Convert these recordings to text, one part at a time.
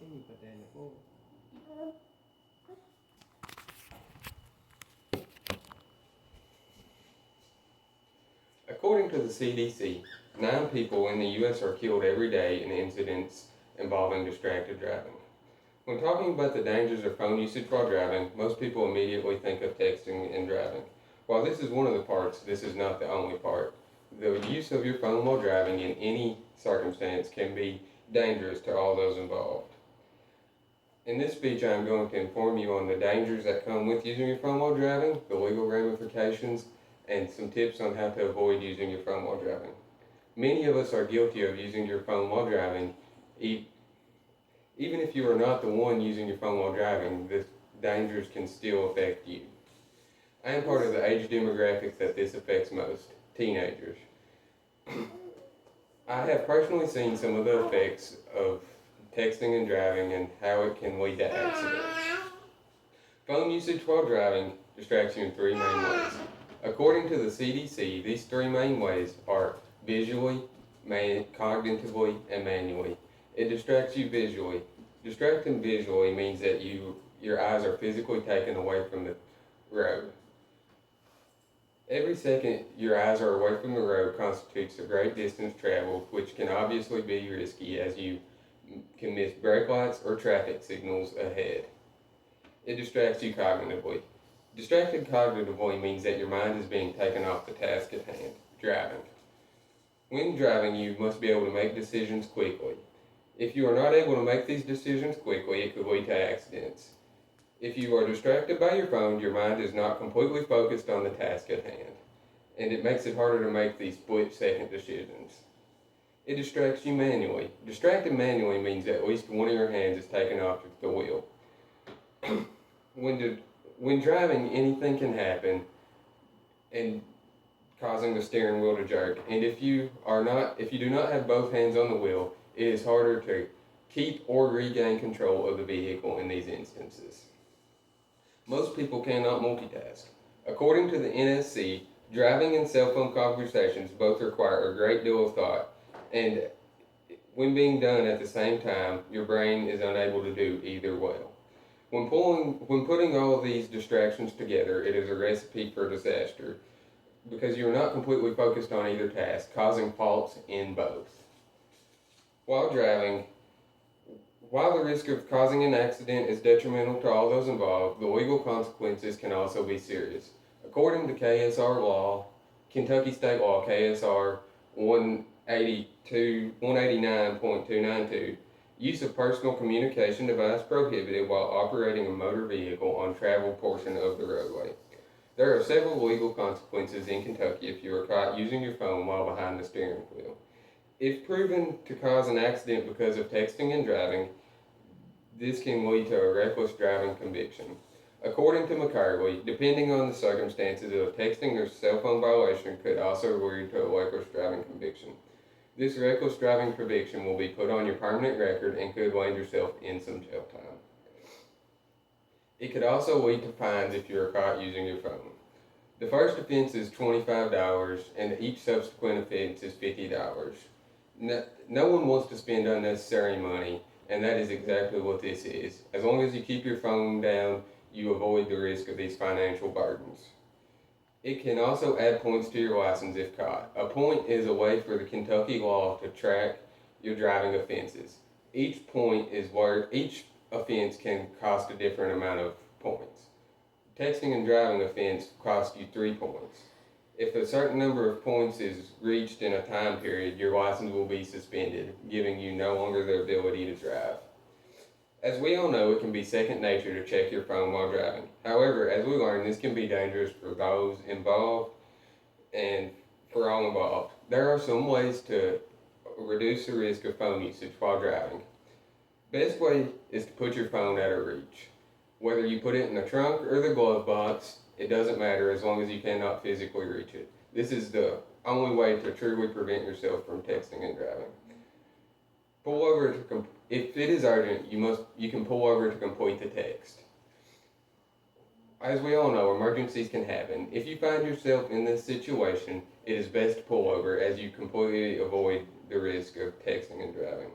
can you put that in the bowl? According to the CDC, 9 people in the U.S. are killed every day in incidents involving distracted driving. When talking about the dangers of phone usage while driving, most people immediately think of texting and driving. While this is one of the parts, this is not the only part. The use of your phone while driving in any circumstance can be dangerous to all those involved. In this speech, I am going to inform you on the dangers that come with using your phone while driving, the legal ramifications, and some tips on how to avoid using your phone while driving. Many of us are guilty of using your phone while driving. Even if you are not the one using your phone while driving, the dangers can still affect you. I am part of the age demographics that this affects most, teenagers. I have personally seen some of the effects of texting and driving and how it can lead to accidents. Phone usage while driving distracts you in 3 main ways. According to the CDC, these 3 main ways are visually, cognitively, and manually. It distracts you visually. Distracting visually means that your eyes are physically taken away from the road. Every second your eyes are away from the road constitutes a great distance traveled, which can obviously be risky as you can miss brake lights or traffic signals ahead. It distracts you cognitively. Distracted cognitively means that your mind is being taken off the task at hand, driving. When driving, you must be able to make decisions quickly. If you are not able to make these decisions quickly, it could lead to accidents. If you are distracted by your phone, your mind is not completely focused on the task at hand, and it makes it harder to make these split-second decisions. It distracts you manually. Distracted manually means that at least one of your hands is taken off the wheel. When driving, anything can happen, and causing the steering wheel to jerk. And if you do not have both hands on the wheel, it is harder to keep or regain control of the vehicle in these instances. Most people cannot multitask. According to the NSC, driving and cell phone conversations both require a great deal of thought, and when being done at the same time, your brain is unable to do either well. When putting all of these distractions together, it is a recipe for disaster because you are not completely focused on either task, causing faults in both. While driving, while the risk of causing an accident is detrimental to all those involved, the legal consequences can also be serious. According to KSR law, Kentucky State Law KSR 189.292, use of personal communication device prohibited while operating a motor vehicle on traveled portion of the roadway. There are several legal consequences in Kentucky if you are caught using your phone while behind the steering wheel. If proven to cause an accident because of texting and driving, this can lead to a reckless driving conviction. According to McCarley, depending on the circumstances, a texting or cell phone violation could also lead to a reckless driving conviction. This reckless driving conviction will be put on your permanent record and could land yourself in some jail time. It could also lead to fines if you are caught using your phone. The first offense is $25 and each subsequent offense is $50. No one wants to spend unnecessary money, and that is exactly what this is. As long as you keep your phone down, you avoid the risk of these financial burdens. It can also add points to your license if caught. A point is a way for the Kentucky law to track your driving offenses. Each offense can cost a different amount of points. Texting and driving offense costs you 3 points. If a certain number of points is reached in a time period, your license will be suspended, giving you no longer the ability to drive. As we all know, it can be second nature to check your phone while driving. However, as we learned, this can be dangerous for those involved and for all involved. There are some ways to reduce the risk of phone usage while driving. Best way is to put your phone out of reach. Whether you put it in the trunk or the glove box, it doesn't matter as long as you cannot physically reach it. This is the only way to truly prevent yourself from texting and driving. Pull over if it is urgent, you can pull over to complete the text. As we all know, emergencies can happen. If you find yourself in this situation, it is best to pull over as you completely avoid the risk of texting and driving.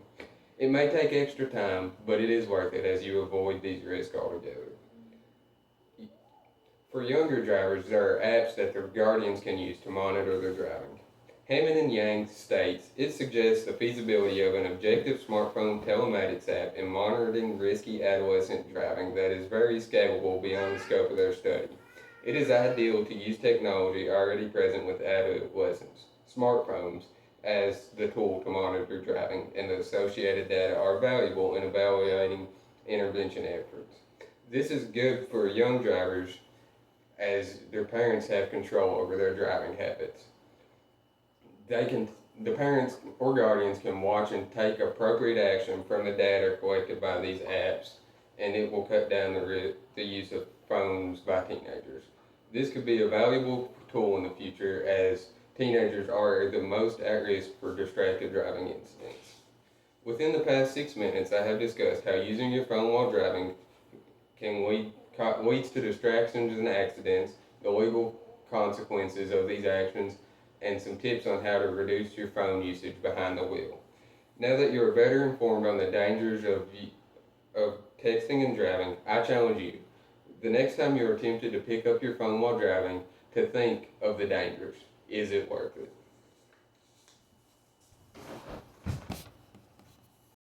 It may take extra time, but it is worth it as you avoid these risks altogether. For younger drivers, there are apps that their guardians can use to monitor their driving. Hammond and Yang states it suggests the feasibility of an objective smartphone telematics app in monitoring risky adolescent driving that is very scalable beyond the scope of their study. It is ideal to use technology already present with adolescents, smartphones, as the tool to monitor driving, and the associated data are valuable in evaluating intervention efforts. This is good for young drivers as their parents have control over their driving habits. They can, the parents or guardians can watch and take appropriate action from the data collected by these apps, and it will cut down the use of phones by teenagers. This could be a valuable tool in the future as teenagers are the most at risk for distracted driving incidents. Within the past 6 minutes, I have discussed how using your phone while driving can leads to distractions and accidents, the legal consequences of these actions, and some tips on how to reduce your phone usage behind the wheel. Now that you are better informed on the dangers of texting and driving, I challenge you, the next time you are tempted to pick up your phone while driving, to think of the dangers. Is it worth it?